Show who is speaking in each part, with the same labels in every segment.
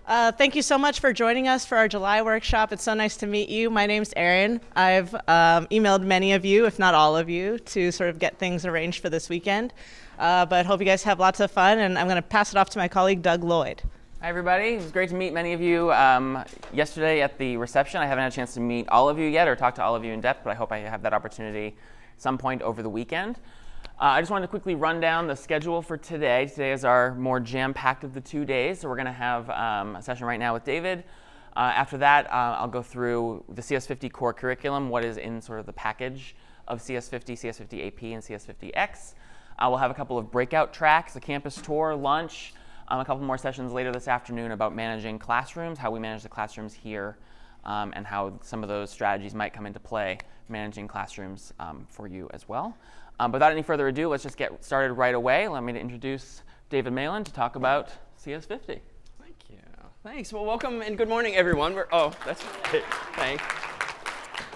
Speaker 1: Thank you so much for joining us for our July workshop. It's so nice to meet you. My name's Erin. I've emailed many of you, if not all of you, to sort of get things arranged for this weekend. But hope you guys have lots of fun, and I'm going to pass it off to my colleague, Doug Lloyd.
Speaker 2: Hi, everybody. It was great to meet many of you yesterday at the reception. I haven't had a chance to meet all of you yet or talk to all of you in depth, but I hope I have that opportunity at some point over the weekend. I just wanted to quickly run down the schedule for today. Today is our more jam-packed of the 2 days, so we're going to have a session right now with David. After that, I'll go through the CS50 core curriculum, what is in sort of the package of CS50, CS50 AP, and CS50X. We'll have a couple of breakout tracks, a campus tour, lunch, a couple more sessions later this afternoon about managing classrooms, how we manage the classrooms here, and how some of those strategies might come into play managing classrooms for you as well. Without any further ado, let's just get started right away. Allow me to introduce David Malin to talk about CS50.
Speaker 3: Thank you. Thanks. Well, welcome and good morning, everyone. That's great. Thanks.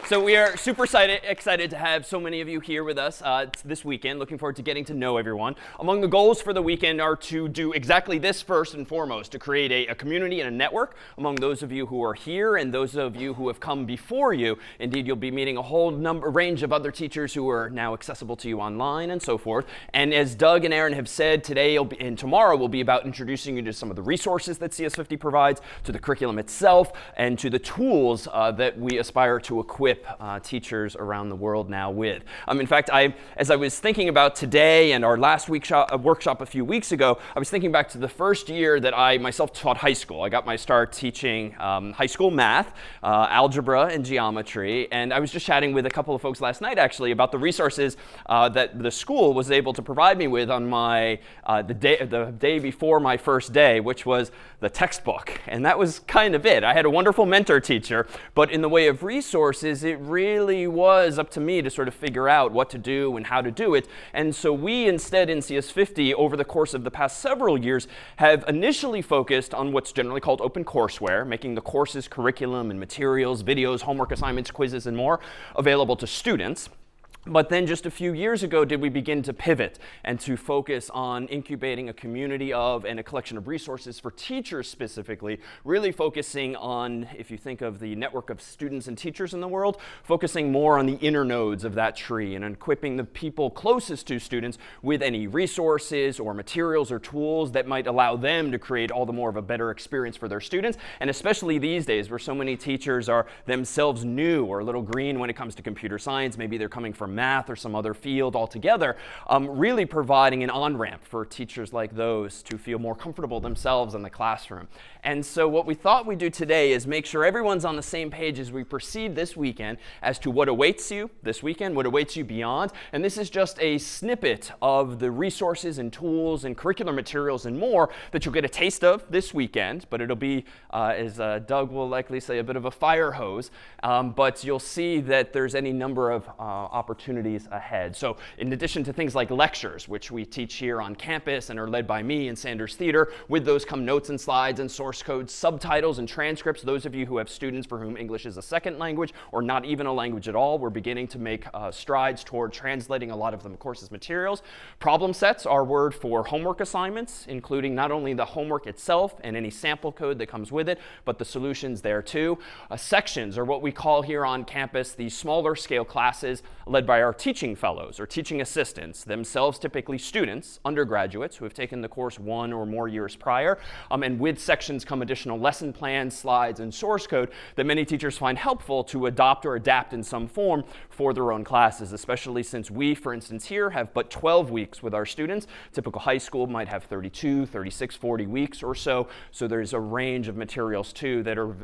Speaker 3: So we are super excited to have so many of you here with us this weekend. Looking forward to getting to know everyone. Among the goals for the weekend are to do exactly this first and foremost, to create a community and a network among those of you who are here and those of you who have come before you. Indeed, you'll be meeting a whole range of other teachers who are now accessible to you online and so forth. And as Doug and Erin have said, today and tomorrow will be about introducing you to some of the resources that CS50 provides, to the curriculum itself, and to the tools that we aspire to equip teachers around the world now with. In fact, as I was thinking about today and our last workshop a few weeks ago, I was thinking back to the first year that I myself taught high school. I got my start teaching high school math, algebra, and geometry. And I was just chatting with a couple of folks last night, actually, about the resources that the school was able to provide me with on the day before my first day, which was the textbook. And that was kind of it. I had a wonderful mentor teacher, but in the way of resources, it really was up to me to sort of figure out what to do and how to do it. And so we instead in CS50, over the course of the past several years, have initially focused on what's generally called open courseware, making the courses, curriculum, and materials, videos, homework assignments, quizzes, and more available to students. But then just a few years ago did we begin to pivot and to focus on incubating a community of and a collection of resources for teachers specifically, really focusing on, if you think of the network of students and teachers in the world, focusing more on the inner nodes of that tree and equipping the people closest to students with any resources or materials or tools that might allow them to create all the more of a better experience for their students. And especially these days where so many teachers are themselves new or a little green when it comes to computer science, maybe they're coming from math or some other field altogether, really providing an on-ramp for teachers like those to feel more comfortable themselves in the classroom. And so what we thought we'd do today is make sure everyone's on the same page as we proceed this weekend as to what awaits you this weekend, what awaits you beyond. And this is just a snippet of the resources and tools and curricular materials and more that you'll get a taste of this weekend. But it'll be, as Doug will likely say, a bit of a fire hose. But you'll see that there's any number of opportunities ahead. So in addition to things like lectures, which we teach here on campus and are led by me in Sanders Theater, with those come notes and slides and source codes, subtitles, and transcripts. Those of you who have students for whom English is a second language or not even a language at all, we're beginning to make strides toward translating a lot of the course's materials. Problem sets, our word for homework assignments, including not only the homework itself and any sample code that comes with it, but the solutions there too. Sections are what we call here on campus the smaller scale classes led by our teaching fellows or teaching assistants, themselves typically students, undergraduates who have taken the course 1 or more years prior. And with sections come additional lesson plans, slides, and source code that many teachers find helpful to adopt or adapt in some form for their own classes, especially since we, for instance, here have but 12 weeks with our students. Typical high school might have 32, 36, 40 weeks or so. So there's a range of materials, too, that are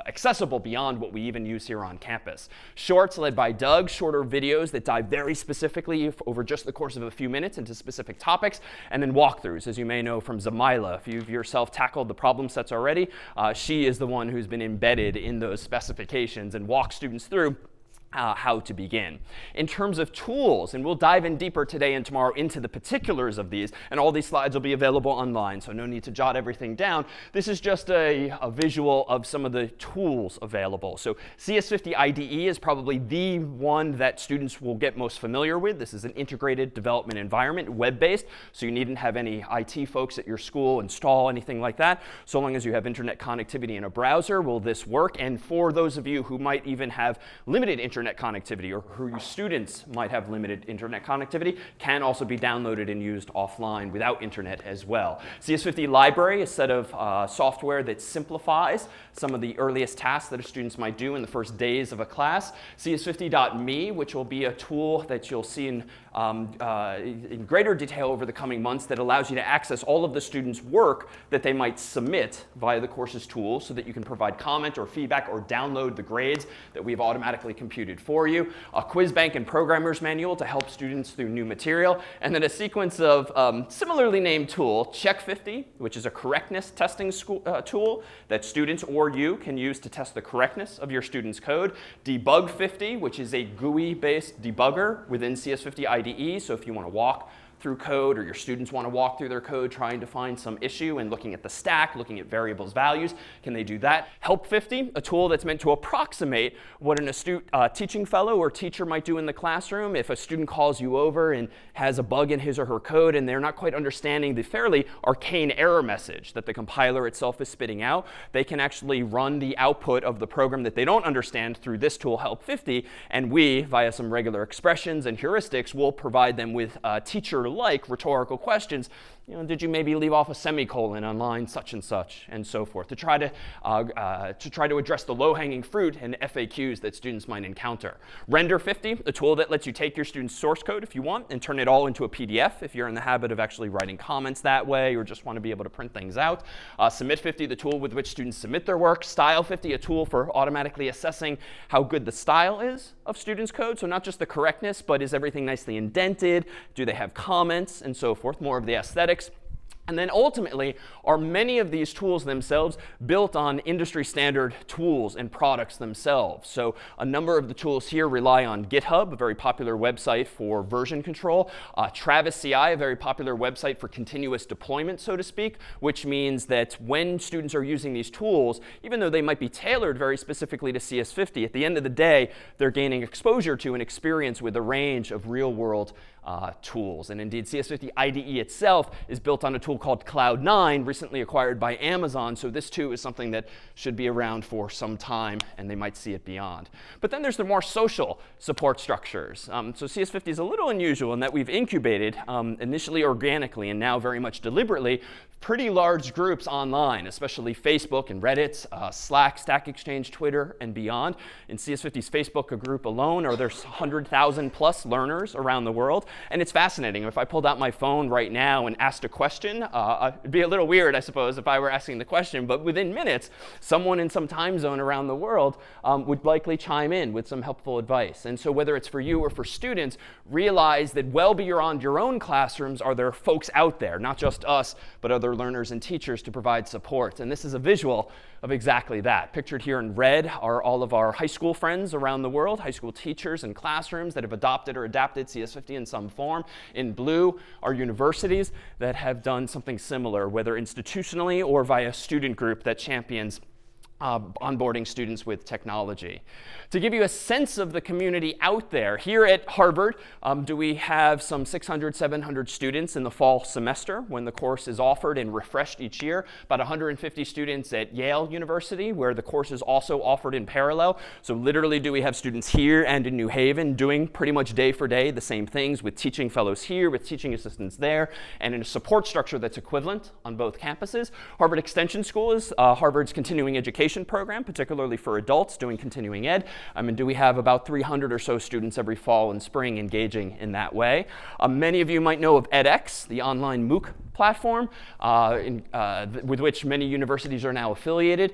Speaker 3: accessible beyond what we even use here on campus. Shorts led by Doug, shorter videos that dive very specifically over just the course of a few minutes into specific topics, and then walkthroughs, as you may know from Zamila. If you've yourself tackled the problem sets already, she is the one who's been embedded in those specifications and walks students through how to begin. In terms of tools, and we'll dive in deeper today and tomorrow into the particulars of these, and all these slides will be available online, so no need to jot everything down. This is just a visual of some of the tools available. So CS50 IDE is probably the one that students will get most familiar with. This is an integrated development environment, web-based, so you needn't have any IT folks at your school install anything like that. So long as you have internet connectivity in a browser, will this work? And for those of you who might even have limited internet connectivity, or whose students might have limited internet connectivity, can also be downloaded and used offline without internet as well. CS50 Library, a set of software that simplifies some of the earliest tasks that students might do in the first days of a class. CS50.me, which will be a tool that you'll see in greater detail over the coming months, that allows you to access all of the students' work that they might submit via the course's tools, so that you can provide comment or feedback or download the grades that we've automatically computed for you. A quiz bank and programmer's manual to help students through new material. And then a sequence of similarly named tool, Check50, which is a correctness testing tool that students or you can use to test the correctness of your students' code. Debug50, which is a GUI-based debugger within CS50 IDE. So if you want to walk through code, or your students want to walk through their code trying to find some issue and looking at the stack, looking at variables values, can they do that? Help50, a tool that's meant to approximate what an astute teaching fellow or teacher might do in the classroom. If a student calls you over and has a bug in his or her code and they're not quite understanding the fairly arcane error message that the compiler itself is spitting out, they can actually run the output of the program that they don't understand through this tool, Help50, and we, via some regular expressions and heuristics, will provide them with teacher-like rhetorical questions. You know, did you maybe leave off a semicolon on line such and such, and so forth, to try to address the low-hanging fruit and FAQs that students might encounter. Render50, a tool that lets you take your students' source code if you want and turn it all into a PDF if you're in the habit of actually writing comments that way, or just want to be able to print things out. Submit50, the tool with which students submit their work. Style50, a tool for automatically assessing how good the style is of students' code. So not just the correctness, but is everything nicely indented? Do they have comments, and so forth? More of the aesthetics. And then ultimately, are many of these tools themselves built on industry standard tools and products themselves? So a number of the tools here rely on GitHub, a very popular website for version control. Travis CI, a very popular website for continuous deployment, so to speak, which means that when students are using these tools, even though they might be tailored very specifically to CS50, at the end of the day, they're gaining exposure to and experience with a range of real-world tools. And indeed, CS50 IDE itself is built on a tool called Cloud9, recently acquired by Amazon. So this, too, is something that should be around for some time, and they might see it beyond. But then there's the more social support structures. So CS50 is a little unusual in that we've incubated, initially organically and now very much deliberately, pretty large groups online, especially Facebook and Reddit, Slack, Stack Exchange, Twitter, and beyond. In CS50's Facebook group alone, there's 100,000 plus learners around the world. And it's fascinating. If I pulled out my phone right now and asked a question, it'd be a little weird, I suppose, if I were asking the question. But within minutes, someone in some time zone around the world would likely chime in with some helpful advice. And so whether it's for you or for students, realize that well beyond your own classrooms are there folks out there, not just us, but other learners and teachers to provide support. And this is a visual of exactly that. Pictured here in red are all of our high school friends around the world, high school teachers and classrooms that have adopted or adapted CS50 in some form. In blue are universities that have done something similar, whether institutionally or via student group that champions onboarding students with technology. To give you a sense of the community out there, here at Harvard, do we have some 600, 700 students in the fall semester when the course is offered and refreshed each year. About 150 students at Yale University, where the course is also offered in parallel. So literally, do we have students here and in New Haven doing pretty much day for day the same things, with teaching fellows here, with teaching assistants there, and in a support structure that's equivalent on both campuses. Harvard Extension School is Harvard's continuing education program, particularly for adults doing continuing ed. And do we have about 300 or so students every fall and spring engaging in that way. Many of you might know of edX, the online MOOC platform with which many universities are now affiliated.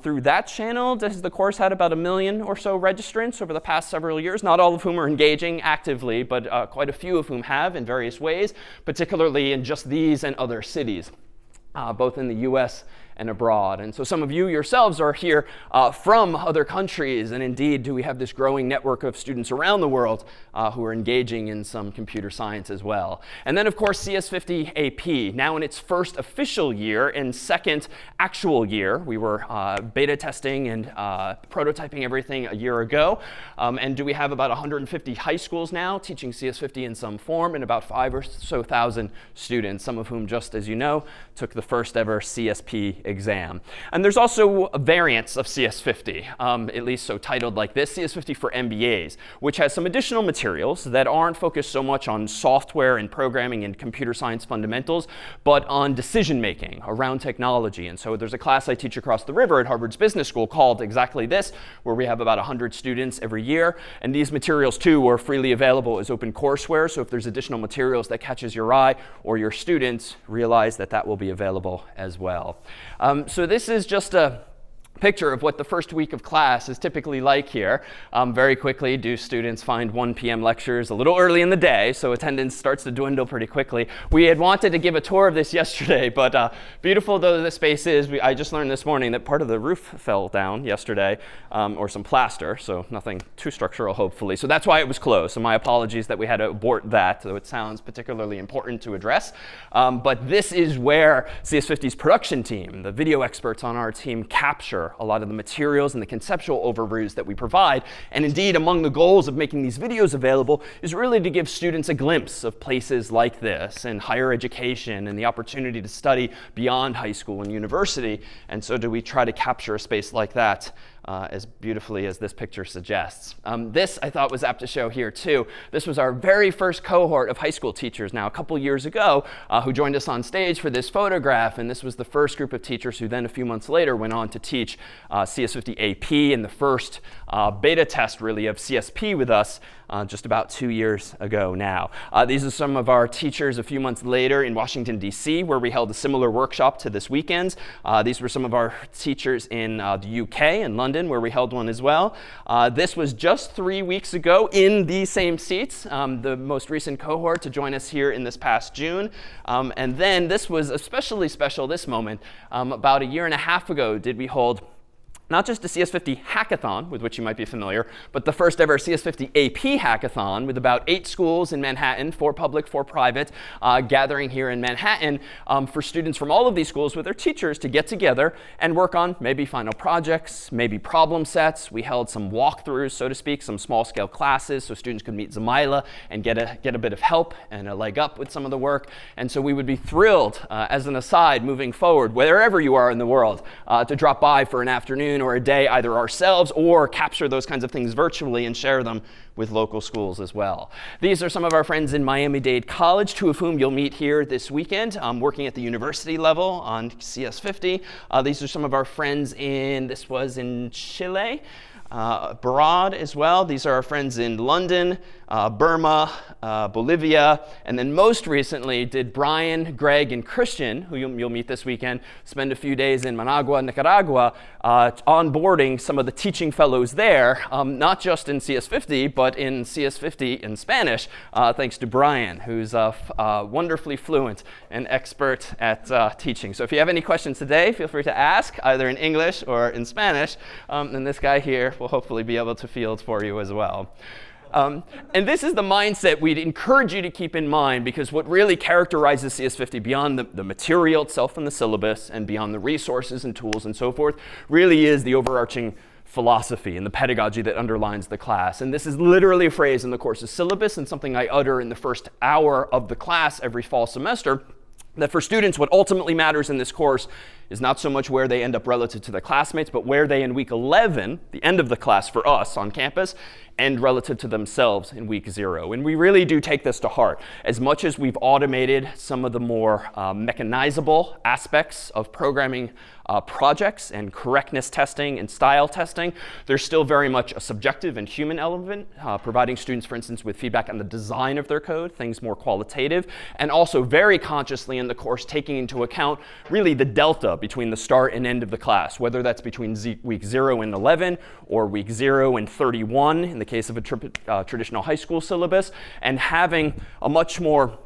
Speaker 3: Through that channel, the course had about 1 million or so registrants over the past several years, not all of whom are engaging actively, but quite a few of whom have in various ways, particularly in just these and other cities, both in the US and abroad. And so some of you yourselves are here from other countries, and indeed do we have this growing network of students around the world who are engaging in some computer science as well. And then, of course, CS50 AP, now in its first official year and second actual year. We were beta testing and prototyping everything a year ago. And do we have about 150 high schools now teaching CS50 in some form, and about 5,000 or so students, some of whom, just as you know, took the first ever CSP exam. And there's also variants of CS50, at least so titled like this, CS50 for MBAs, which has some additional materials that aren't focused so much on software and programming and computer science fundamentals, but on decision making around technology. And so there's a class I teach across the river at Harvard's Business School called exactly this, where we have about 100 students every year. And these materials, too, are freely available as open courseware. So if there's additional materials that catches your eye or your students, realize that that will be available as well. So this is just a picture of what the first week of class is typically like here. Very quickly, do students find 1 p.m. lectures a little early in the day, so attendance starts to dwindle pretty quickly. We had wanted to give a tour of this yesterday, but beautiful though the space is, I just learned this morning that part of the roof fell down yesterday, or some plaster, so nothing too structural, hopefully. So that's why it was closed. So my apologies that we had to abort that, though it sounds particularly important to address. But this is where CS50's production team, the video experts on our team, capture a lot of the materials and the conceptual overviews that we provide. And indeed, among the goals of making these videos available is really to give students a glimpse of places like this and higher education and the opportunity to study beyond high school and university. And so do we try to capture a space like that as beautifully as this picture suggests. This, I thought, was apt to show here, too. This was our very first cohort of high school teachers now a couple years ago who joined us on stage for this photograph. And this was the first group of teachers who then, a few months later, went on to teach CS50 AP and the first beta test, really, of CSP with us just about 2 years ago now. These are some of our teachers a few months later in Washington, D.C., where we held a similar workshop to this weekend's. These were some of our teachers in the UK and London, where we held one as well. This was just 3 weeks ago in these same seats, the most recent cohort to join us here in this past June. And then this was especially special, this moment. About a year and a half ago did we hold not just a CS50 hackathon, with which you might be familiar, but the first ever CS50 AP hackathon with about 8 schools in Manhattan, 4 public, 4 private, gathering here in Manhattan for students from all of these schools with their teachers to get together and work on maybe final projects, maybe problem sets. We held some walkthroughs, so to speak, some small-scale classes so students could meet Zamaila and get a bit of help and a leg up with some of the work. And so we would be thrilled, as an aside, moving forward, wherever you are in the world, to drop by for an afternoon or a day, either ourselves or capture those kinds of things virtually and share them with local schools as well. These are some of our friends in Miami-Dade College, 2 of whom you'll meet here this weekend, working at the university level on CS50. These are some of our friends this was in Chile, abroad as well. These are our friends in London, Burma, Bolivia, and then most recently did Brian, Greg, and Christian, who you'll meet this weekend, spend a few days in Managua, Nicaragua, onboarding some of the teaching fellows there, not just in CS50, but in CS50 in Spanish, thanks to Brian, who's wonderfully fluent and expert at teaching. So if you have any questions today, feel free to ask, either in English or in Spanish, and this guy here will hopefully be able to field for you as well. And this is the mindset we'd encourage you to keep in mind, because what really characterizes CS50 beyond the material itself and the syllabus and beyond the resources and tools and so forth really is the overarching philosophy and the pedagogy that underlines the class. And this is literally a phrase in the course's syllabus and something I utter in the first hour of the class every fall semester, that for students, what ultimately matters in this course is not so much where they end up relative to their classmates, but where they in week 11, the end of the class for us on campus, end relative to themselves in week 0. And we really do take this to heart. As much as we've automated some of the more mechanizable aspects of programming projects and correctness testing and style testing, there's still very much a subjective and human element, providing students, for instance, with feedback on the design of their code, things more qualitative, and also very consciously in the course taking into account really the delta between the start and end of the class, whether that's between week 0 and 11 or week 0 and 31 in the case of a traditional high school syllabus, and having a much more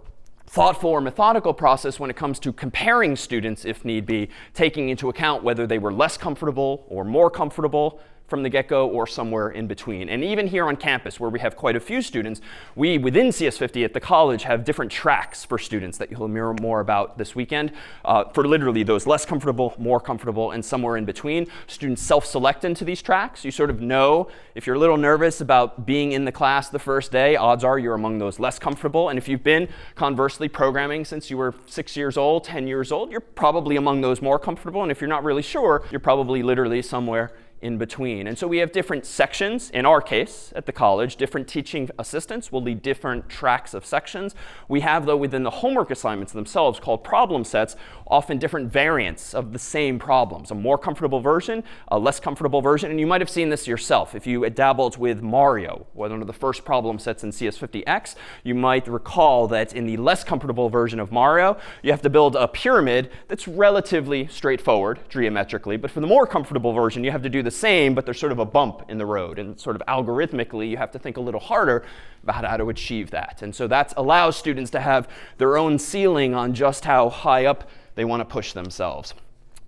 Speaker 3: thoughtful or methodical process when it comes to comparing students, if need be, taking into account whether they were less comfortable or more comfortable from the get-go or somewhere in between. And even here on campus, where we have quite a few students, we, within CS50 at the college, have different tracks for students that you'll hear more about this weekend for literally those less comfortable, more comfortable, and somewhere in between. Students self-select into these tracks. You sort of know if you're a little nervous about being in the class the first day, odds are you're among those less comfortable. And if you've been, conversely, programming since you were 6 years old, 10 years old, you're probably among those more comfortable. And if you're not really sure, you're probably literally somewhere in between. And so we have different sections, in our case, at the college. Different teaching assistants will lead different tracks of sections. We have, though, within the homework assignments themselves, called problem sets, often different variants of the same problems. A more comfortable version, a less comfortable version. And you might have seen this yourself. If you had dabbled with Mario, one of the first problem sets in CS50X, you might recall that in the less comfortable version of Mario, you have to build a pyramid that's relatively straightforward geometrically. But for the more comfortable version, you have to do the same, but there's sort of a bump in the road. And sort of algorithmically, you have to think a little harder about how to achieve that. And so that allows students to have their own ceiling on just how high up they want to push themselves.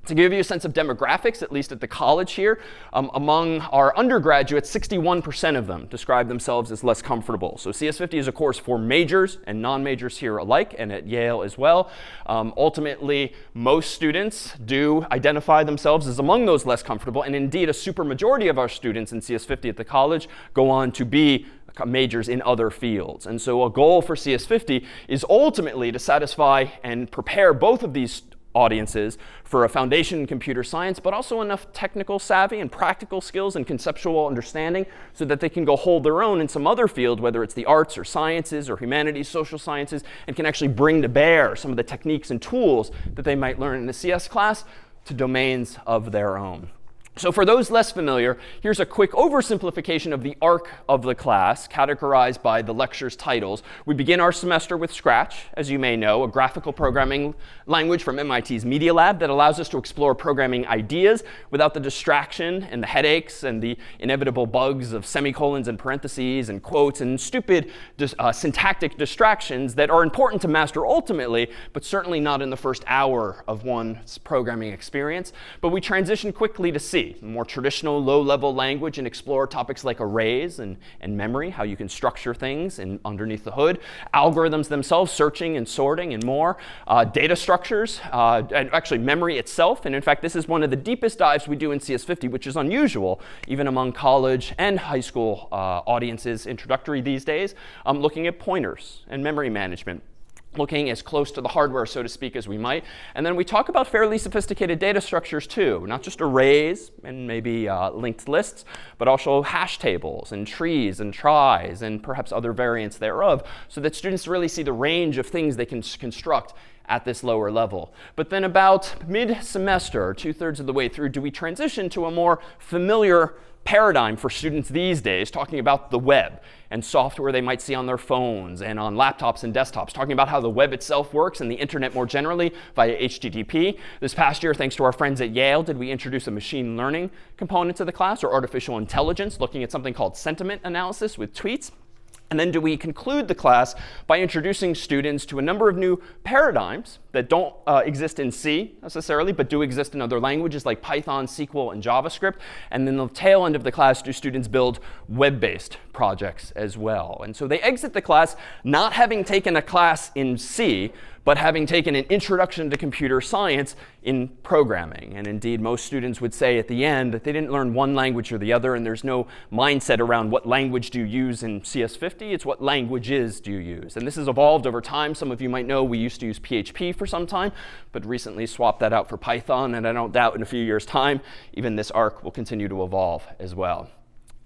Speaker 3: To give you a sense of demographics, at least at the college here, among our undergraduates, 61% of them describe themselves as less comfortable. So CS50 is a course for majors and non-majors here alike, and at Yale as well. Ultimately, most students do identify themselves as among those less comfortable, and indeed a supermajority of our students in CS50 at the college go on to be majors in other fields. And so a goal for CS50 is ultimately to satisfy and prepare both of these audiences for a foundation in computer science, but also enough technical savvy and practical skills and conceptual understanding so that they can go hold their own in some other field, whether it's the arts or sciences or humanities, social sciences, and can actually bring to bear some of the techniques and tools that they might learn in the CS class to domains of their own. So for those less familiar, here's a quick oversimplification of the arc of the class, categorized by the lecture's titles. We begin our semester with Scratch, as you may know, a graphical programming language from MIT's Media Lab that allows us to explore programming ideas without the distraction and the headaches and the inevitable bugs of semicolons and parentheses and quotes and stupid syntactic distractions that are important to master ultimately, but certainly not in the first hour of one's programming experience. But we transition quickly to C, a more traditional low-level language, and explore topics like arrays and memory, how you can structure things underneath the hood, algorithms themselves, searching and sorting and more, data structures, and actually memory itself. And in fact, this is one of the deepest dives we do in CS50, which is unusual even among college and high school audiences introductory these days, looking at pointers and memory management, looking as close to the hardware, so to speak, as we might. And then we talk about fairly sophisticated data structures too, not just arrays and maybe linked lists, but also hash tables and trees and tries and perhaps other variants thereof, so that students really see the range of things they can construct at this lower level. But then about mid-semester, 2/3 of the way through, do we transition to a more familiar paradigm for students these days, talking about the web and software they might see on their phones and on laptops and desktops, talking about how the web itself works and the internet more generally via HTTP. This past year, thanks to our friends at Yale, did we introduce a machine learning component to the class, or artificial intelligence, looking at something called sentiment analysis with tweets. And then do we conclude the class by introducing students to a number of new paradigms that don't exist in C necessarily, but do exist in other languages like Python, SQL, and JavaScript. And then the tail end of the class, do students build web-based projects as well. And so they exit the class not having taken a class in C, but having taken an introduction to computer science in programming. And indeed, most students would say at the end that they didn't learn one language or the other, and there's no mindset around what language do you use in CS50. It's what languages do you use. And this has evolved over time. Some of you might know we used to use PHP for some time, but recently swapped that out for Python. And I don't doubt in a few years' time, even this arc will continue to evolve as well.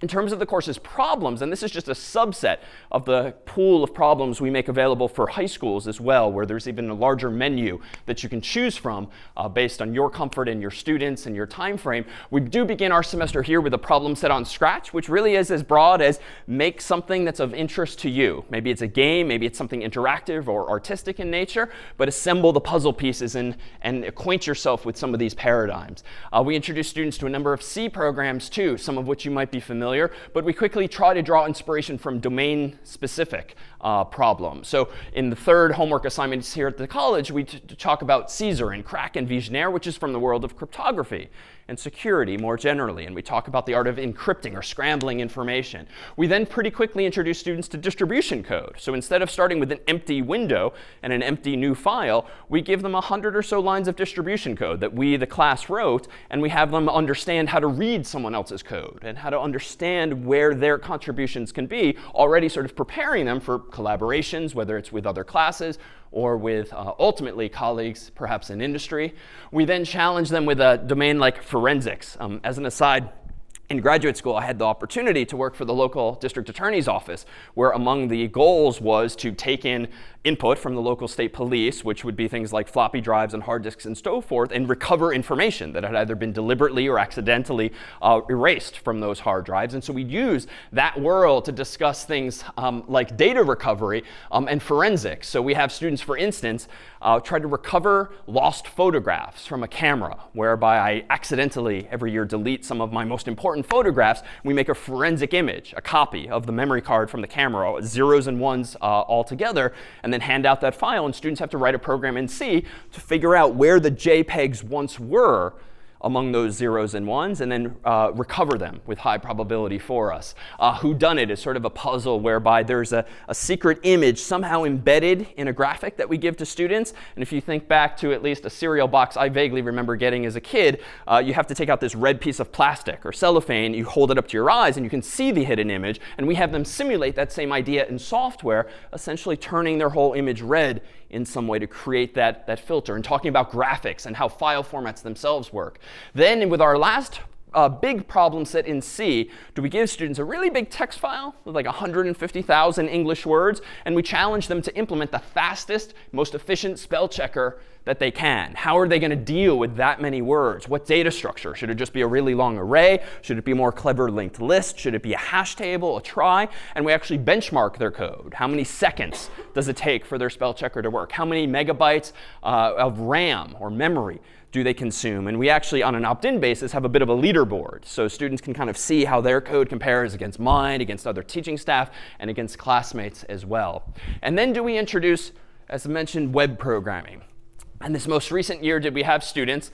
Speaker 3: In terms of the course's problems, and this is just a subset of the pool of problems we make available for high schools as well, where there's even a larger menu that you can choose from based on your comfort and your students and your time frame. We do begin our semester here with a problem set on Scratch, which really is as broad as make something that's of interest to you. Maybe it's a game, maybe it's something interactive or artistic in nature, but assemble the puzzle pieces and acquaint yourself with some of these paradigms. We introduce students to a number of C programs too, some of which you might be familiar familiar, but we quickly try to draw inspiration from domain-specific problems. So in the third homework assignments here at the college, we talk about Caesar and Crack and Vigenère, which is from the world of cryptography and security more generally. And we talk about the art of encrypting or scrambling information. We then pretty quickly introduce students to distribution code. So instead of starting with an empty window and an empty new file, we give them 100 or so lines of distribution code that we, the class, wrote, and we have them understand how to read someone else's code and how to understand where their contributions can be, already sort of preparing them for collaborations, whether it's with other classes or with ultimately colleagues, perhaps in industry. We then challenge them with a domain like forensics. As an aside, in graduate school, I had the opportunity to work for the local district attorney's office, where among the goals was to take in input from the local state police, which would be things like floppy drives and hard disks and so forth, and recover information that had either been deliberately or accidentally erased from those hard drives. And so we'd use that world to discuss things like data recovery and forensics. So we have students, for instance, try to recover lost photographs from a camera, whereby I accidentally every year delete some of my most important photographs. We make a forensic image, a copy of the memory card from the camera, zeros and ones all together, and then hand out that file. And students have to write a program in C to figure out where the JPEGs once were among those zeros and ones, and then recover them with high probability for us. Whodunit is sort of a puzzle whereby there's a secret image somehow embedded in a graphic that we give to students. And if you think back to at least a cereal box I vaguely remember getting as a kid, you have to take out this red piece of plastic or cellophane, you hold it up to your eyes, and you can see the hidden image. And we have them simulate that same idea in software, essentially turning their whole image red in some way to create that filter, and talking about graphics and how file formats themselves work. Then with our last big problem set in C, do we give students a really big text file with like 150,000 English words, and we challenge them to implement the fastest, most efficient spell checker that they can. How are they going to deal with that many words? What data structure? Should it just be a really long array? Should it be a more clever linked list? Should it be a hash table, a trie? And we actually benchmark their code. How many seconds does it take for their spell checker to work? How many megabytes of RAM or memory do they consume? And we actually, on an opt-in basis, have a bit of a leaderboard. So students can kind of see how their code compares against mine, against other teaching staff, and against classmates as well. And then do we introduce, as I mentioned, web programming. And this most recent year, did we have students,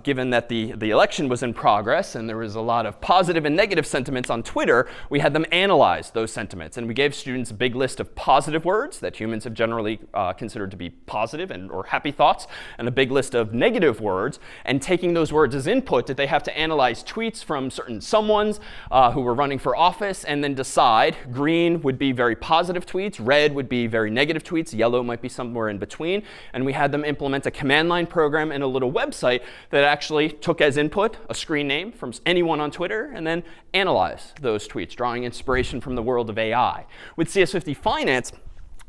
Speaker 3: given that the election was in progress and there was a lot of positive and negative sentiments on Twitter, we had them analyze those sentiments. And we gave students a big list of positive words that humans have generally considered to be positive or happy thoughts, and a big list of negative words. And taking those words as input, did they have to analyze tweets from certain someones who were running for office, and then decide green would be very positive tweets, red would be very negative tweets, yellow might be somewhere in between. And we had them implement a command line program and a little website that actually took as input a screen name from anyone on Twitter, and then analyze those tweets, drawing inspiration from the world of AI. With CS50 Finance,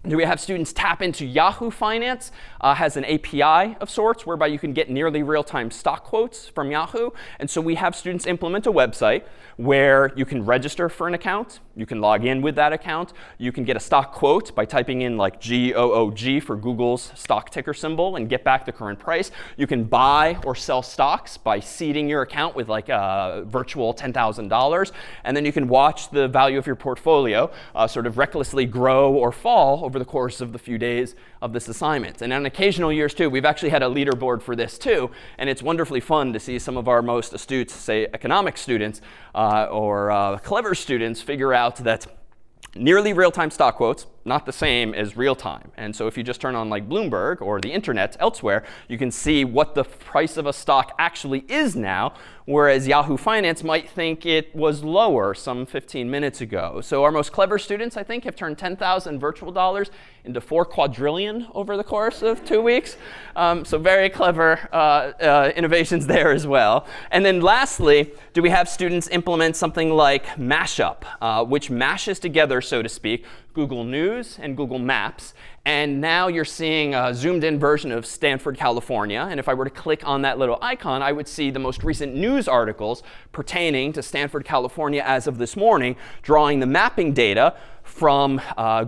Speaker 3: do we have students tap into Yahoo Finance? Has an API of sorts whereby you can get nearly real-time stock quotes from Yahoo. And so we have students implement a website where you can register for an account. You can log in with that account. You can get a stock quote by typing in like GOOG for Google's stock ticker symbol and get back the current price. You can buy or sell stocks by seeding your account with like a virtual $10,000. And then you can watch the value of your portfolio sort of recklessly grow or fall over the course of the few days of this assignment. And on occasional years, too, we've actually had a leaderboard for this, too. And it's wonderfully fun to see some of our most astute, say, economics students or clever students figure out that nearly real-time stock quotes, not the same as real-time. And so if you just turn on like Bloomberg or the internet elsewhere, you can see what the price of a stock actually is now, whereas Yahoo Finance might think it was lower some 15 minutes ago. So our most clever students, I think, have turned 10,000 virtual dollars into 4 quadrillion over the course of 2 weeks. So very clever innovations there as well. And then lastly, do we have students implement something like Mashup, which mashes together, so to speak, Google News and Google Maps. And now you're seeing a zoomed in version of Stanford, California. And if I were to click on that little icon, I would see the most recent news articles pertaining to Stanford, California as of this morning, drawing the mapping data from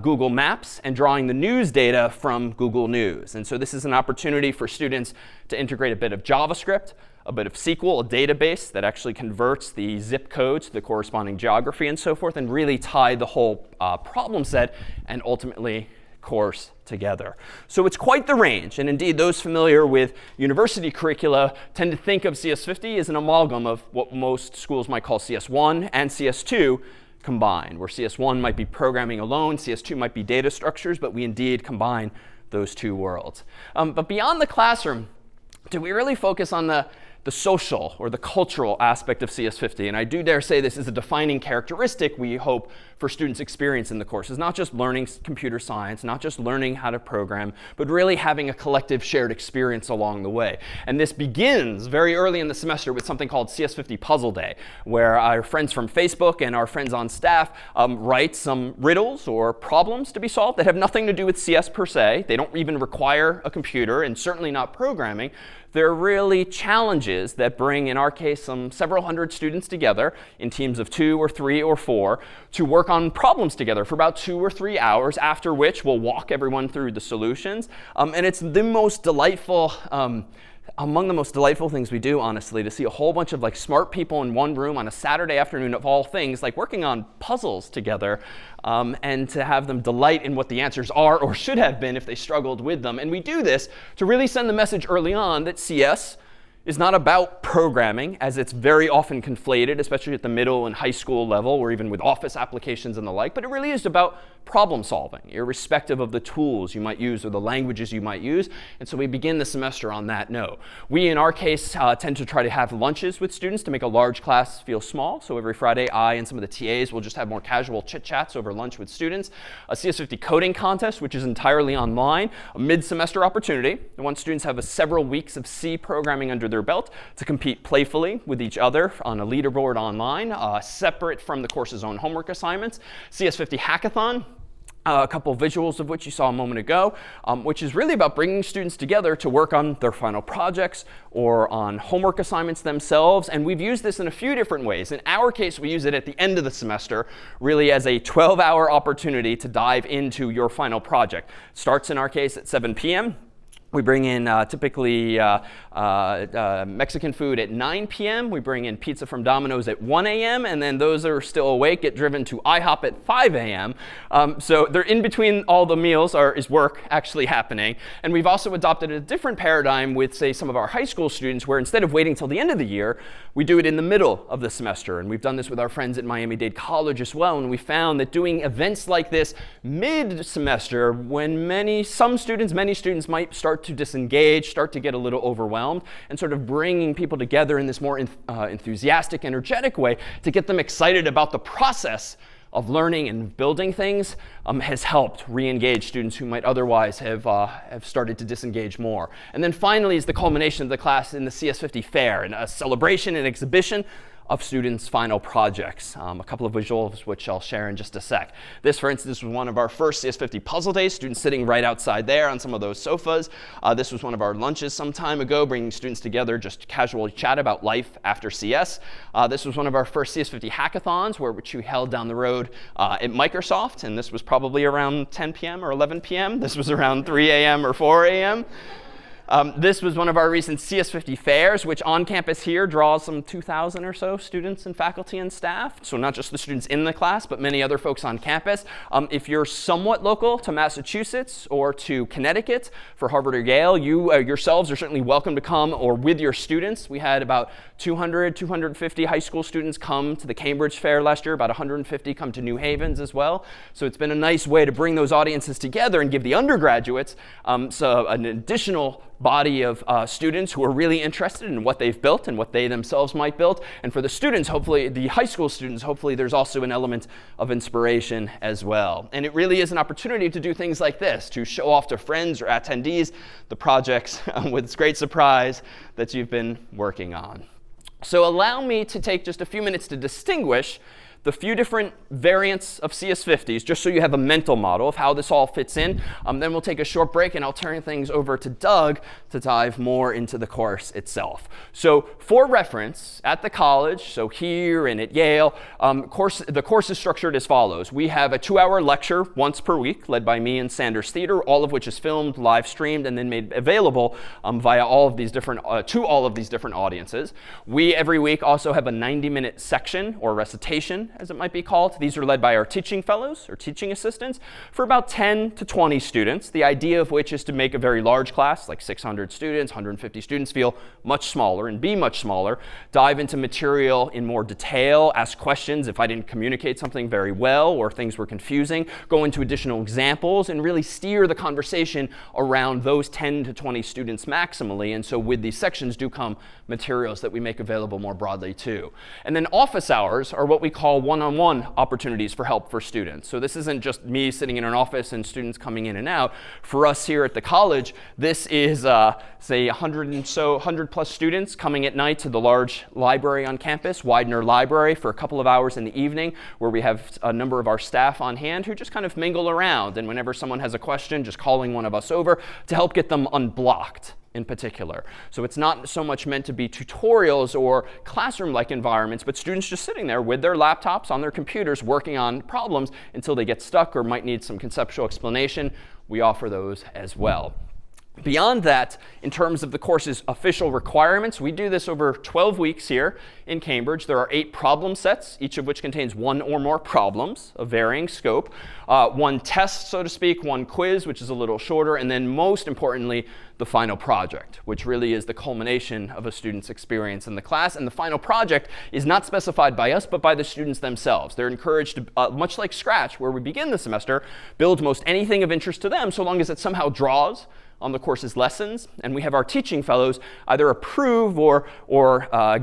Speaker 3: Google Maps and drawing the news data from Google News. And so this is an opportunity for students to integrate a bit of JavaScript, a bit of SQL, a database that actually converts the zip codes to the corresponding geography and so forth, and really tie the whole problem set and ultimately course together. So it's quite the range. And indeed, those familiar with university curricula tend to think of CS50 as an amalgam of what most schools might call CS1 and CS2 combined, where CS1 might be programming alone, CS2 might be data structures, but we indeed combine those two worlds. But beyond the classroom, do we really focus on the social or the cultural aspect of CS50? And I do dare say this is a defining characteristic we hope for students' experience in the course. It's not just learning computer science, not just learning how to program, but really having a collective shared experience along the way. And this begins very early in the semester with something called CS50 Puzzle Day, where our friends from Facebook and our friends on staff write some riddles or problems to be solved that have nothing to do with CS per se. They don't even require a computer, and certainly not programming. They're really challenges that bring, in our case, several hundred students together in teams of 2 or 3 or 4 to work on problems together for about 2 or 3 hours, after which we'll walk everyone through the solutions. And it's the most delightful, among the most delightful things we do, honestly, to see a whole bunch of smart people in one room on a Saturday afternoon of all things, working on puzzles together, and to have them delight in what the answers are or should have been if they struggled with them. And we do this to really send the message early on that CS is not about programming, as it's very often conflated, especially at the middle and high school level, or even with office applications and the like. But it really is about problem solving, irrespective of the tools you might use or the languages you might use. And so we begin the semester on that note. We, in our case, tend to try to have lunches with students to make a large class feel small. So every Friday, I and some of the TAs will just have more casual chit-chats over lunch with students. A CS50 coding contest, which is entirely online, a mid-semester opportunity. And once students have several weeks of C programming under their belt to compete playfully with each other on a leaderboard online, separate from the course's own homework assignments. CS50 Hackathon, a couple visuals of which you saw a moment ago, which is really about bringing students together to work on their final projects or on homework assignments themselves. And we've used this in a few different ways. In our case, we use it at the end of the semester, really as a 12-hour opportunity to dive into your final project. It starts, in our case, at 7 p.m. We bring in typically Mexican food at 9 p.m. We bring in pizza from Domino's at 1 a.m. And then those that are still awake get driven to IHOP at 5 a.m. So they're in between all the meals is work actually happening. And we've also adopted a different paradigm with, say, some of our high school students, where instead of waiting till the end of the year, we do it in the middle of the semester. And we've done this with our friends at Miami-Dade College as well. And we found that doing events like this mid-semester, when many students might start to disengage, start to get a little overwhelmed, and sort of bringing people together in this more enthusiastic, energetic way to get them excited about the process of learning and building things has helped re-engage students who might otherwise have started to disengage more. And then finally is the culmination of the class in the CS50 Fair, and a celebration and exhibition of students' final projects. A couple of visuals which I'll share in just a sec. This, for instance, was one of our first CS50 puzzle days, students sitting right outside there on some of those sofas. This was one of our lunches some time ago, bringing students together just to casually chat about life after CS. This was one of our first CS50 hackathons, which we held down the road at Microsoft, and this was probably around 10 p.m. or 11 p.m. This was around 3 a.m. or 4 a.m. This was one of our recent CS50 fairs, which on campus here draws some 2,000 or so students and faculty and staff. So not just the students in the class, but many other folks on campus. If you're somewhat local to Massachusetts or to Connecticut for Harvard or Yale, you yourselves are certainly welcome to come, or with your students. We had about 250 high school students come to the Cambridge Fair last year, about 150 come to New Haven's as well. So it's been a nice way to bring those audiences together and give the undergraduates an additional body of students who are really interested in what they've built and what they themselves might build. And for the students, hopefully, the high school students, hopefully there's also an element of inspiration as well. And it really is an opportunity to do things like this, to show off to friends or attendees the projects with great surprise that you've been working on. So allow me to take just a few minutes to distinguish the few different variants of CS50s, just so you have a mental model of how this all fits in. Then we'll take a short break, and I'll turn things over to Doug to dive more into the course itself. So for reference, at the college, so here and at Yale, the course is structured as follows. We have a 2-hour lecture once per week, led by me and Sanders Theater, all of which is filmed, live streamed, and then made available via all of these different to all of these different audiences. We every week also have a 90-minute section or recitation, as it might be called. These are led by our teaching fellows or teaching assistants for about 10 to 20 students, the idea of which is to make a very large class, like 600 students, 150 students, feel much smaller and be much smaller, dive into material in more detail, ask questions if I didn't communicate something very well or things were confusing, go into additional examples, and really steer the conversation around those 10 to 20 students maximally. And so with these sections do come materials that we make available more broadly too. And then office hours are what we call one-on-one opportunities for help for students. So this isn't just me sitting in an office and students coming in and out. For us here at the college, this is, say, 100 plus students coming at night to the large library on campus, Widener Library, for a couple of hours in the evening, where we have a number of our staff on hand who just kind of mingle around. And whenever someone has a question, just calling one of us over to help get them unblocked in particular. So it's not so much meant to be tutorials or classroom-like environments, but students just sitting there with their laptops on their computers working on problems until they get stuck or might need some conceptual explanation. We offer those as well. Beyond that, in terms of the course's official requirements, we do this over 12 weeks here in Cambridge. There are 8 problem sets, each of which contains 1 or more problems of varying scope, 1 test, so to speak, 1 quiz, which is a little shorter, and then most importantly, the final project, which really is the culmination of a student's experience in the class. And the final project is not specified by us, but by the students themselves. They're encouraged to, much like Scratch, where we begin the semester, build most anything of interest to them, so long as it somehow draws on the course's lessons. And we have our teaching fellows either approve or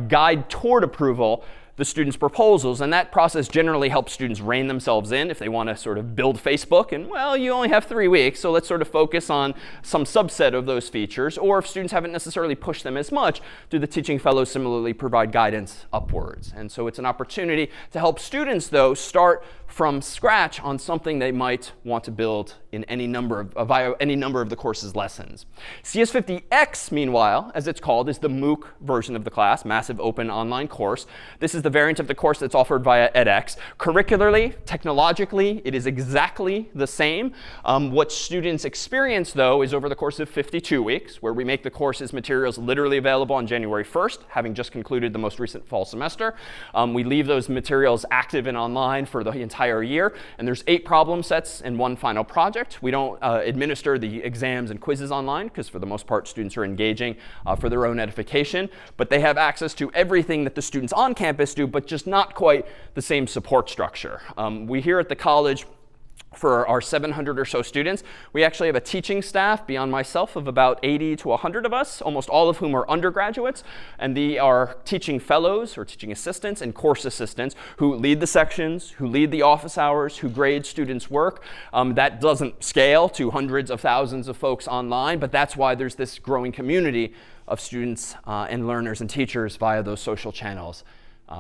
Speaker 3: guide toward approval the students' proposals. And that process generally helps students rein themselves in if they want to sort of build Facebook. And, well, you only have 3 weeks, so let's sort of focus on some subset of those features. Or if students haven't necessarily pushed them as much, do the teaching fellows similarly provide guidance upwards? And so it's an opportunity to help students, though, start from scratch on something they might want to build in any number of via any number of the course's lessons. CS50X, meanwhile, as it's called, is the MOOC version of the class, Massive Open Online Course. This is the variant of the course that's offered via edX. Curricularly, technologically, it is exactly the same. What students experience, though, is over the course of 52 weeks, where we make the course's materials literally available on January 1st, having just concluded the most recent fall semester. We leave those materials active and online for the entire year. And there's 8 problem sets and 1 final project. We don't administer the exams and quizzes online, because for the most part, students are engaging for their own edification. But they have access to everything that the students on campus do, but just not quite the same support structure. We here at the college, for our 700 or so students, we actually have a teaching staff beyond myself of about 80 to 100 of us, almost all of whom are undergraduates. And they are teaching fellows or teaching assistants and course assistants who lead the sections, who lead the office hours, who grade students' work. That doesn't scale to hundreds of thousands of folks online, but that's why there's this growing community of students and learners and teachers via those social channels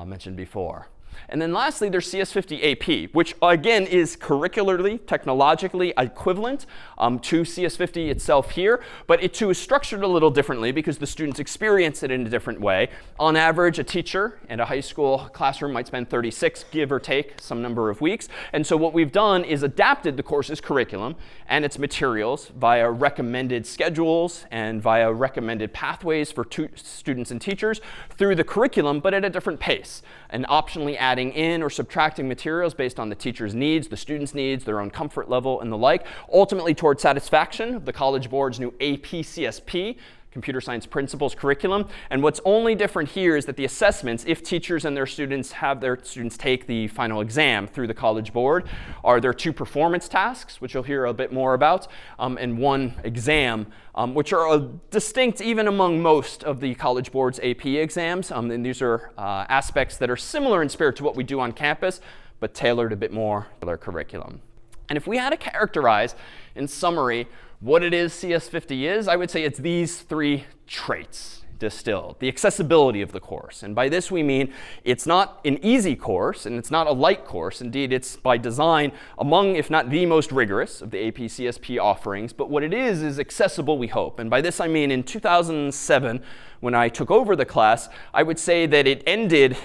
Speaker 3: mentioned before. And then lastly, there's CS50 AP, which again is curricularly, technologically equivalent to CS50 itself here, but it too is structured a little differently because the students experience it in a different way. On average, a teacher in a high school classroom might spend 36, give or take, some number of weeks. And so what we've done is adapted the course's curriculum and its materials via recommended schedules and via recommended pathways for students and teachers through the curriculum, but at a different pace, and optionally adding in or subtracting materials based on the teacher's needs, the student's needs, their own comfort level, and the like, ultimately toward satisfaction of the College Board's new AP CSP, Computer Science Principles curriculum. And what's only different here is that the assessments, if teachers and their students have their students take the final exam through the College Board, are there 2 performance tasks, which you'll hear a bit more about, and 1 exam, which are distinct even among most of the College Board's AP exams. And these are aspects that are similar in spirit to what we do on campus, but tailored a bit more to their curriculum. And if we had to characterize, in summary, what it is CS50 is, I would say it's these 3 traits. distilled, the accessibility of the course. And by this we mean it's not an easy course and it's not a light course. Indeed, it's by design among, if not the most rigorous of the AP CSP offerings. But what it is accessible, we hope. And by this I mean in 2007, when I took over the class, I would say that it ended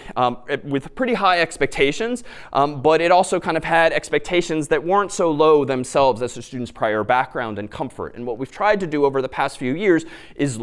Speaker 3: with pretty high expectations, but it also kind of had expectations that weren't so low themselves as the students' prior background and comfort. And what we've tried to do over the past few years is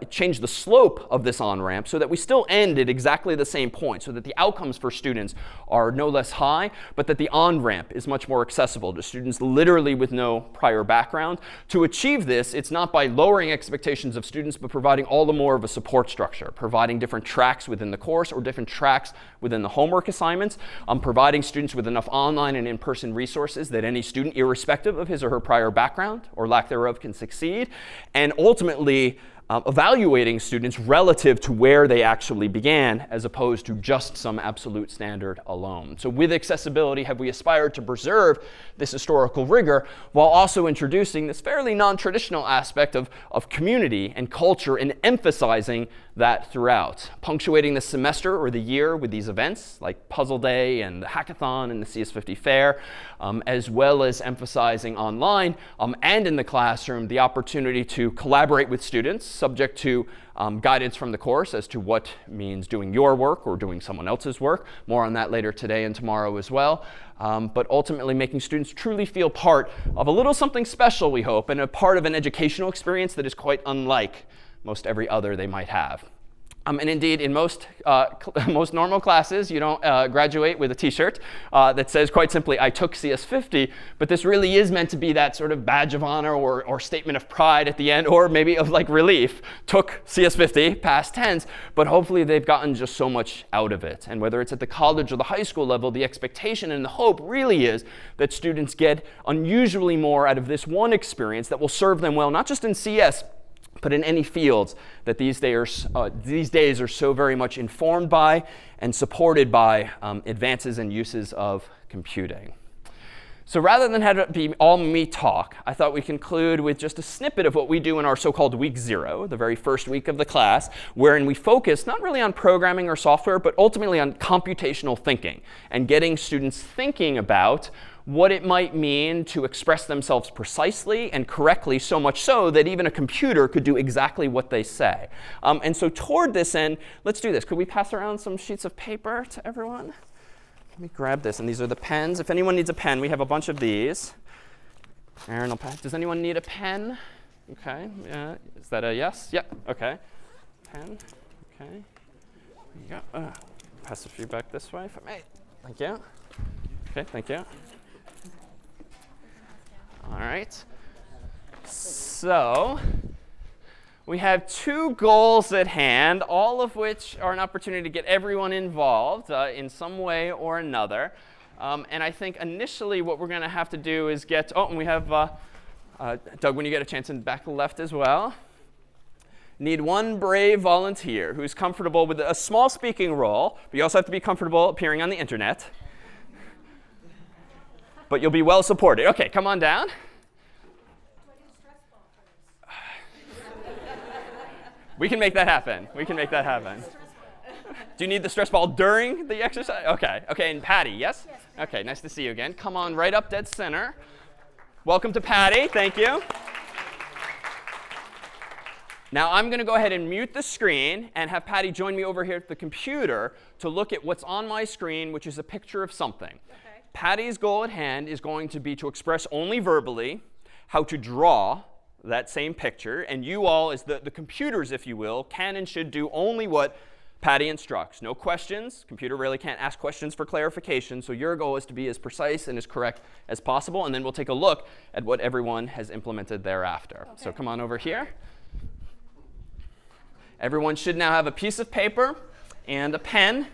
Speaker 3: change the slope of this on-ramp so that we still end at exactly the same point, so that the outcomes for students are no less high, but that the on-ramp is much more accessible to students literally with no prior background. To achieve this, it's not by lowering expectations of students, but providing all the more of a support structure, providing different tracks within the course or different tracks within the homework assignments, providing students with enough online and in-person resources that any student, irrespective of his or her prior background or lack thereof, can succeed, and ultimately evaluating students relative to where they actually began as opposed to just some absolute standard alone. So with accessibility, have we aspired to preserve this historical rigor while also introducing this fairly non-traditional aspect of community and culture and emphasizing that throughout, punctuating the semester or the year with these events like Puzzle Day and the Hackathon and the CS50 Fair, as well as emphasizing online and in the classroom the opportunity to collaborate with students subject to guidance from the course as to what means doing your work or doing someone else's work. More on that later today and tomorrow as well. But ultimately making students truly feel part of a little something special, we hope, and a part of an educational experience that is quite unlike most every other they might have. And indeed, in most normal classes, you don't graduate with a T-shirt that says quite simply, I took CS50. But this really is meant to be that sort of badge of honor or statement of pride at the end, or maybe of like relief. Took CS50, past tense, but hopefully they've gotten just so much out of it. And whether it's at the college or the high school level, the expectation and the hope really is that students get unusually more out of this one experience that will serve them well, not just in CS, but in any fields that these days are so very much informed by and supported by advances and uses of computing. So rather than have it be all me talk, I thought we'd conclude with just a snippet of what we do in our so-called week 0, the very first week of the class, wherein we focus not really on programming or software, but ultimately on computational thinking and getting students thinking about what it might mean to express themselves precisely and correctly, so much so that even a computer could do exactly what they say. And so toward this end, let's do this. Could we pass around some sheets of paper to everyone? Let me grab this. And these are the pens. If anyone needs a pen, we have a bunch of these. Aaron will pass. Does anyone need a pen? OK. Is that a yes? Yeah. OK. Pen. OK. There you go. Pass a few back this way if I may. Thank you. OK. Thank you. All right. So we have 2 goals at hand, all of which are an opportunity to get everyone involved in some way or another. And I think initially what we're going to have to do is get, and we have Doug, when you get a chance, in the back left as well. Need one brave volunteer who's comfortable with a small speaking role, but you also have to be comfortable appearing on the internet. But you'll be well supported. OK, come on down. We can make that happen. We can make that happen. Do you need the stress ball during the exercise? OK. OK, and Patty, yes? OK, nice to see you again. Come on right up dead center. Welcome to Patty. Thank you. Now I'm going to go ahead and mute the screen and have Patty join me over here at the computer to look at what's on my screen, which is a picture of something. Patty's goal at hand is going to be to express only verbally how to draw that same picture. And you all, as the computers, if you will, can and should do only what Patty instructs. No questions. Computer really can't ask questions for clarification. So your goal is to be as precise and as correct as possible. And then we'll take a look at what everyone has implemented thereafter. Okay. So come on over here. Everyone should now have a piece of paper and a pen.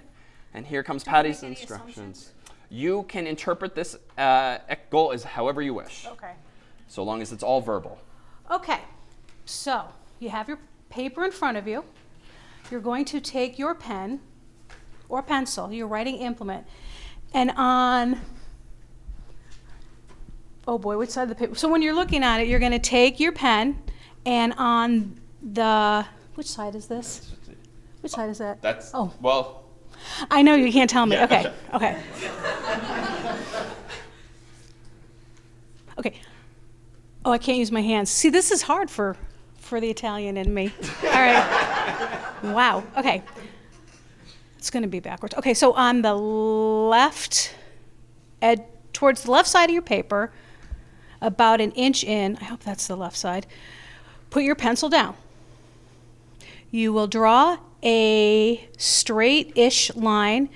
Speaker 3: And here comes Patty's instructions. You can interpret this goal as however you wish.
Speaker 4: Okay.
Speaker 3: So long as it's all verbal.
Speaker 4: Okay. So you have your paper in front of you. You're going to take your pen or pencil, your writing implement, and on, oh boy, which side of the paper? So when you're looking at it, you're going to take your pen and on the Which side is this? Which side is that?
Speaker 3: That's,
Speaker 4: Oh,
Speaker 3: well,
Speaker 4: I know you can't tell me.
Speaker 3: Yeah.
Speaker 4: Okay, okay. Okay. Oh, I can't use my hands. See, this is hard for the Italian in me. All right. Wow. Okay. It's going to be backwards. Okay, so on the left, towards the left side of your paper, about an inch in, I hope that's the left side, put your pencil down. You will draw a straight-ish line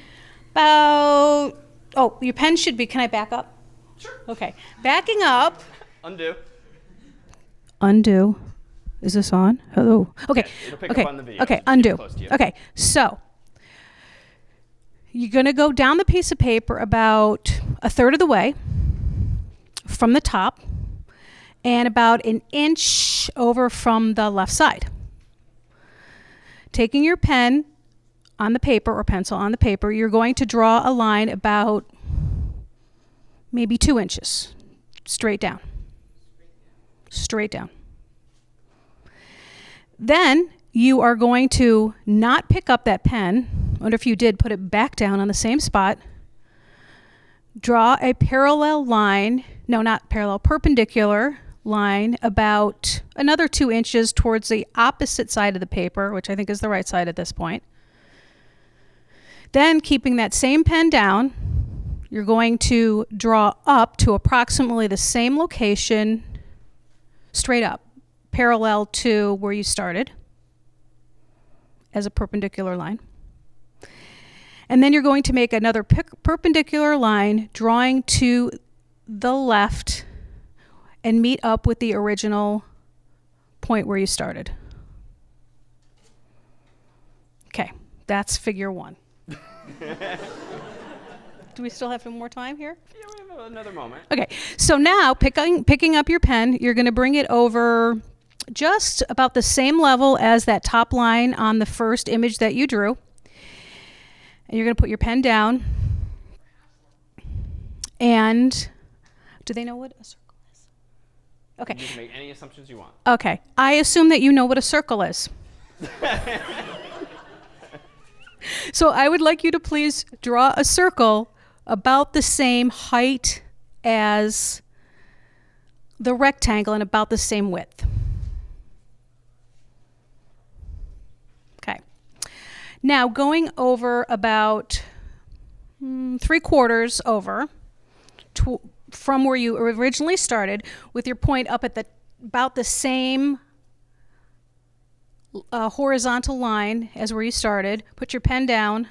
Speaker 4: about, oh, your pen should be, can I back up?
Speaker 3: Sure.
Speaker 4: Okay, backing up.
Speaker 3: Undo.
Speaker 4: Undo. Is this on? Hello. Okay.
Speaker 3: Yeah, it'll pick
Speaker 4: okay.
Speaker 3: up on the video.
Speaker 4: Okay,
Speaker 3: Keep it
Speaker 4: undo.
Speaker 3: close to you.
Speaker 4: Okay, so you're going to go down the piece of paper about a third of the way from the top and about an inch over from the left side. Taking your pen on the paper or pencil on the paper, you're going to draw a line about maybe 2 inches straight down. Straight down. Then you are going to not pick up that pen, or if you did, put it back down on the same spot. Draw a parallel line, no, not parallel, perpendicular line about another 2 inches towards the opposite side of the paper, which I think is the right side at this point. Then, keeping that same pen down, you're going to draw up to approximately the same location, straight up, parallel to where you started as a perpendicular line. And then you're going to make another perpendicular line drawing to the left and meet up with the original point where you started. Okay, that's figure 1. Do we still have some more time here?
Speaker 3: Yeah, we have another moment.
Speaker 4: Okay, so now picking up your pen, you're going to bring it over just about the same level as that top line on the first image that you drew. And you're going to put your pen down. And do they know what a circle is? Okay.
Speaker 3: You can make any assumptions you want.
Speaker 4: Okay. I assume that you know what a circle is. So I would like you to please draw a circle about the same height as the rectangle and about the same width. Okay. Now going over about 3/4 over from where you originally started, with your point up at about the same horizontal line as where you started. Put your pen down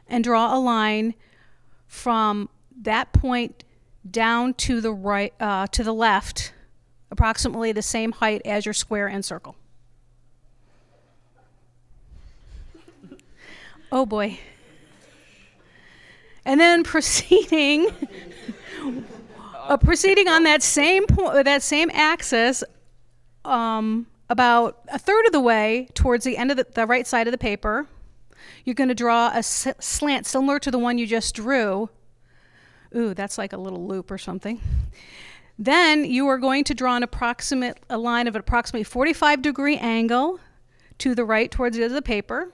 Speaker 4: and draw a line from that point down to the right, to the left, approximately the same height as your square and circle. Oh boy. And then proceeding on that same that same axis, about a third of the way towards the end of the right side of the paper, you're going to draw a slant similar to the one you just drew. Ooh, that's like a little loop or something. Then you are going to draw a line of an approximately 45-degree angle to the right towards the edge of the paper,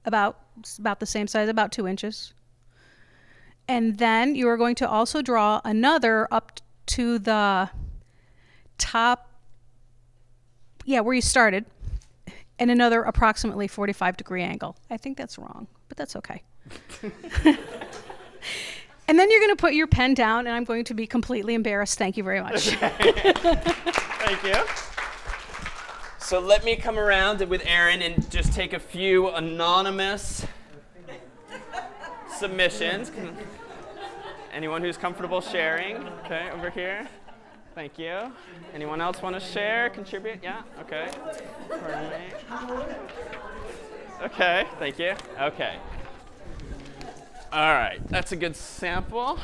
Speaker 4: about the same size, about 2 inches. And then you are going to also draw another up to the top, where you started, and another approximately 45-degree angle. I think that's wrong, but that's okay. And then you're going to put your pen down, and I'm going to be completely embarrassed. Thank you very much.
Speaker 3: Thank you. So let me come around with Aaron and just take a few anonymous submissions. Anyone who's comfortable sharing? Okay, over here. Thank you. Anyone else want to share, contribute? Yeah? Okay. Okay, thank you. Okay. All right, that's a good sample.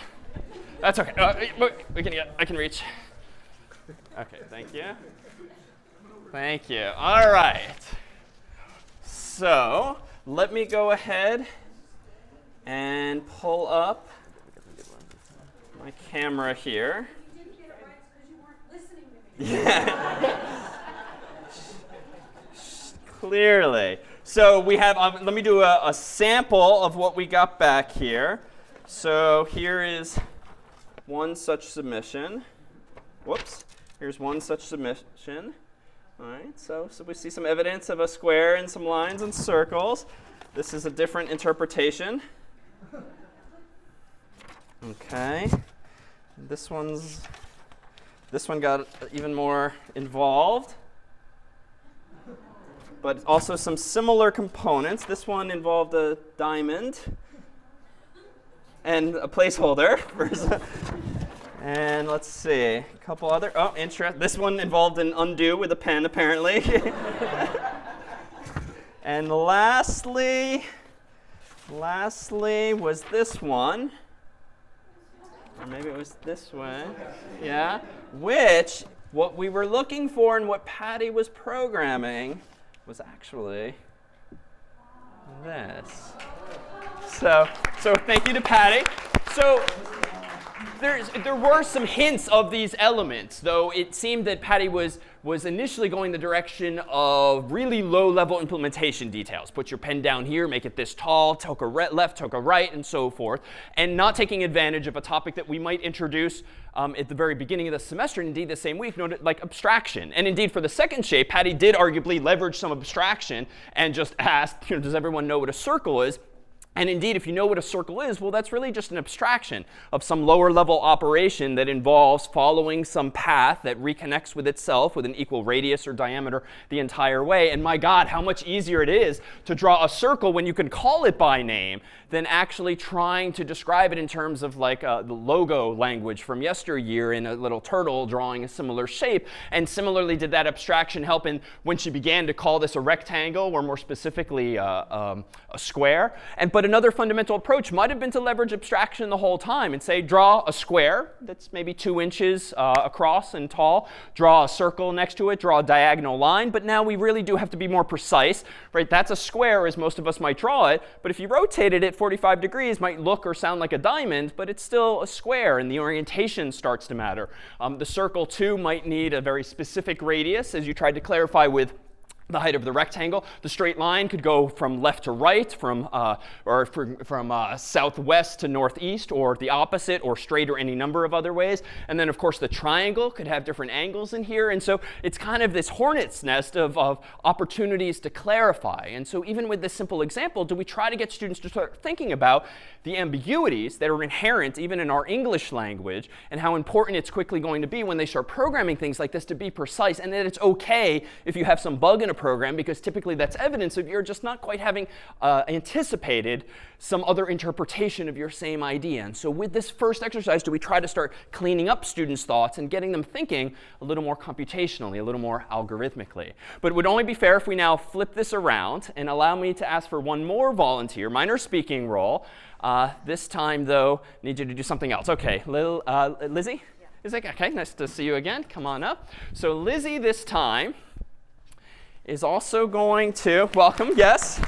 Speaker 3: That's okay. I can reach. Okay, thank you. Thank you. All right. So let me go ahead and pull up my camera here. Yeah. Clearly. So we have, let me do a sample of what we got back here. So here is one such submission. Whoops. Here's one such submission. All right, so we see some evidence of a square and some lines and circles. This is a different interpretation. Okay. This one got even more involved. But also some similar components. This one involved a diamond and a placeholder. And let's see, a couple other, this one involved an undo with a pen, apparently. And lastly was this one. Or maybe it was this one. Yeah. Which, what we were looking for and what Patty was programming was actually this. So thank you to Patty. So there were some hints of these elements, though it seemed that Patty was initially going the direction of really low-level implementation details. Put your pen down here, make it this tall, toke a left, toke a right, and so forth, and not taking advantage of a topic that we might introduce at the very beginning of the semester, and indeed the same week, like abstraction. And indeed, for the second shape, Patty did arguably leverage some abstraction and just asked, does everyone know what a circle is? And indeed, if you know what a circle is, well, that's really just an abstraction of some lower level operation that involves following some path that reconnects with itself with an equal radius or diameter the entire way. And my God, how much easier it is to draw a circle when you can call it by name than actually trying to describe it in terms of like the logo language from yesteryear in a little turtle drawing a similar shape. And similarly, did that abstraction help in when she began to call this a rectangle, or more specifically a square? But another fundamental approach might have been to leverage abstraction the whole time and say, draw a square that's maybe 2 inches across and tall, draw a circle next to it, draw a diagonal line. But now we really do have to be more precise, right? That's a square as most of us might draw it. But if you rotated it 45 degrees, might look or sound like a diamond, but it's still a square, and the orientation starts to matter. The circle, too, might need a very specific radius, as you tried to clarify with the height of the rectangle. The straight line could go from left to right, from southwest to northeast, or the opposite, or straight, or any number of other ways. And then, of course, the triangle could have different angles in here. And so it's kind of this hornet's nest of opportunities to clarify. And so even with this simple example, do we try to get students to start thinking about the ambiguities that are inherent even in our English language, and how important it's quickly going to be when they start programming things like this to be precise, and that it's OK if you have some bug in a program, because typically that's evidence of you're just not quite having anticipated some other interpretation of your same idea. And so with this first exercise, do we try to start cleaning up students' thoughts and getting them thinking a little more computationally, a little more algorithmically? But it would only be fair if we now flip this around and allow me to ask for one more volunteer, minor speaking role. This time, though, need you to do something else. OK, Lizzie? Yeah. Is that, OK, nice to see you again. Come on up. So Lizzie this time is also going to, welcome, yes.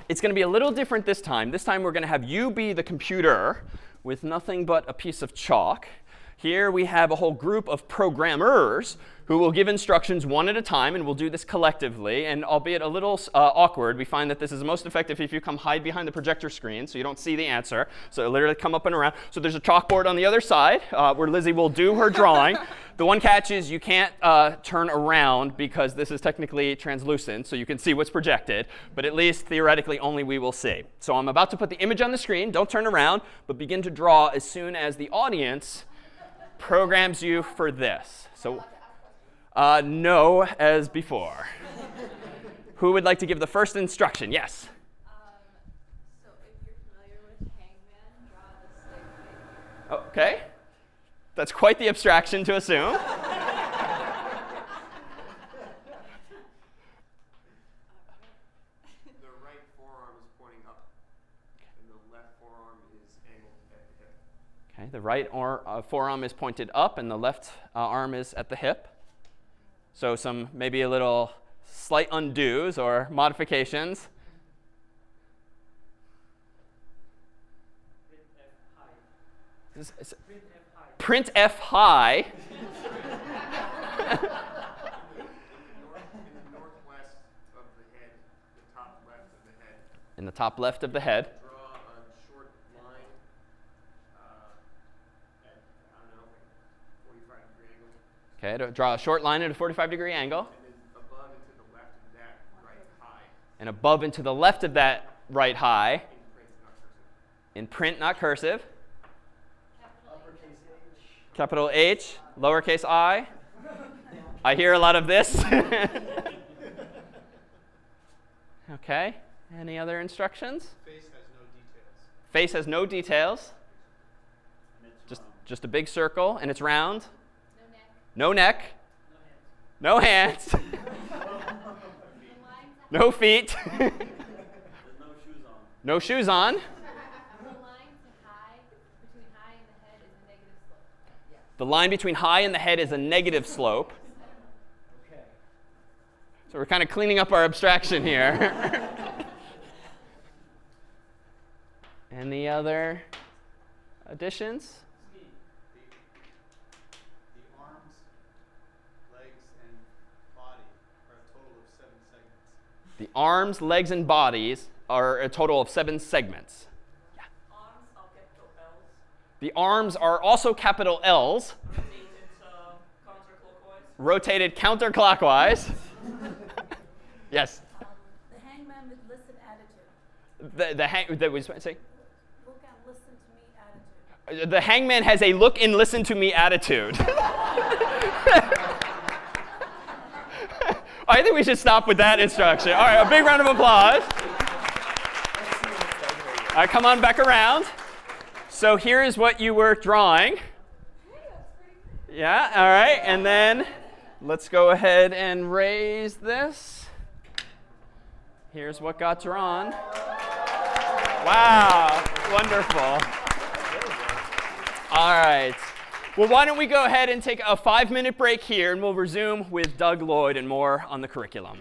Speaker 3: It's going to be a little different this time. This time we're going to have you be the computer with nothing but a piece of chalk. Here we have a whole group of programmers who will give instructions one at a time, and we'll do this collectively. And albeit a little awkward, we find that this is most effective if you come hide behind the projector screen so you don't see the answer. So it'll literally come up and around. So there's a chalkboard on the other side where Lizzie will do her drawing. The one catch is you can't turn around because this is technically translucent, so you can see what's projected. But at least theoretically, only we will see. So I'm about to put the image on the screen. Don't turn around, but begin to draw as soon as the audience programs you for this. So no, as before. Who would like to give the first instruction? Yes?
Speaker 5: So if you're familiar with Hangman, draw the stick figure.
Speaker 3: OK. That's quite the abstraction to assume.
Speaker 6: The right forearm is pointing up, and the left forearm is angled at the hip.
Speaker 3: OK, the right forearm is pointed up, and the left arm is at the hip. So some maybe a little slight undos or modifications. Print F high. in the top left of the head.
Speaker 6: Draw a short line at, I don't know, like 45-degree angle.
Speaker 3: Okay, to draw a short line at a 45-degree angle.
Speaker 6: And then above and to the left of that right high.
Speaker 3: And above and to the left of that right high.
Speaker 6: In print, not cursive.
Speaker 3: In print, not cursive. Capital H, lowercase I. I hear a lot of this. Okay. Any other instructions?
Speaker 6: Face has no details.
Speaker 3: Face has no details. Just a big circle, and it's round.
Speaker 5: No neck.
Speaker 3: No neck. No hands. No feet. No shoes on.
Speaker 5: The line between high and the head is a negative slope.
Speaker 3: The line between high and the head is a negative slope. So we're kind of cleaning up our abstraction here. Any other additions?
Speaker 7: The arms, legs, and body are a total of 7 segments.
Speaker 3: The arms, legs, and bodies are a total of 7 segments. Yeah.
Speaker 8: Arms are capital L's.
Speaker 3: The arms are also capital L's,
Speaker 8: Rotated
Speaker 3: rotated
Speaker 8: counterclockwise.
Speaker 3: counterclockwise. Yes.
Speaker 9: The hangman with listen attitude. Look and listen to me attitude.
Speaker 3: The hangman has a look and listen to me attitude. I think we should stop with that instruction. All right, a big round of applause. All right, come on back around. So here is what you were drawing. Yeah, all right, and then let's go ahead and raise this. Here's what got drawn. Wow, wonderful. All right. Well, why don't we go ahead and take a 5-minute break here, and we'll resume with Doug Lloyd and more on the curriculum.